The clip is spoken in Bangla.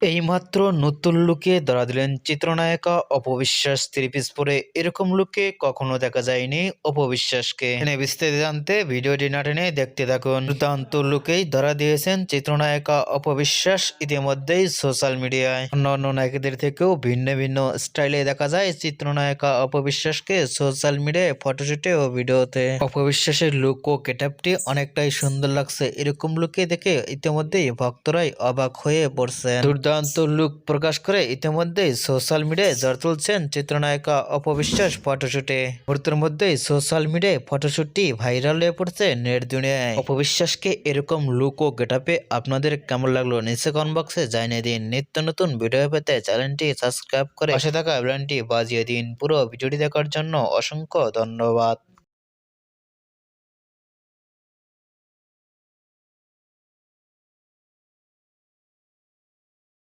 এইমাত্র নতুন লুকে ধরা দিলেন চিত্রনায়িকা অপবিশ্বাস থ্রি পিস পরে। এরকম লুকে কখনো দেখা যায়নি অপবিশ্বাসকে। বিস্তারিত জানতে ভিডিওটি না টেনে দেখতে থাকুন। দুর্দান্ত লুকেই ধরা দিয়েছেন চিত্রনায়িকা অপবিশ্বাস। ইতিমধ্যেই সোশ্যাল মিডিয়ায় অন্যান্য নায়িকাদের থেকেও ভিন্ন ভিন্ন স্টাইলে দেখা যায় চিত্রনায়িকা অপবিশ্বাসকে সোশ্যাল মিডিয়ায় ফটোশুটে ও ভিডিওতে। অপবিশ্বাসের লুক ও গেটআপটি অনেকটাই সুন্দর লাগছে। এরকম লুকে দেখে ইতিমধ্যেই ভক্তরাই অবাক হয়ে পড়ছেন। দুর্দান্ত লুক প্রকাশ করে ইতিমধ্যেই সোশ্যাল মিডিয়ায় ঝড় তুলছেন চিত্রনায়িকা অপবিশ্বাস ফটোশুটে। মুহূর্তের মধ্যেই সোশ্যাল মিডিয়ায় ফটোশুটটি ভাইরাল হয়ে পড়ছে নেট দুনিয়ায়। অপবিশ্বাসকে এরকম লুক ও গেটআপে আপনাদের কেমন লাগলো নিচে কমেন্ট বক্সে জানিয়ে দিন। নিত্য নতুন ভিডিও পেতে চ্যানেলটি সাবস্ক্রাইব করে পাশে থাকা বেলটি বাজিয়ে দিন। পুরো ভিডিওটি দেখার জন্য অসংখ্য ধন্যবাদ।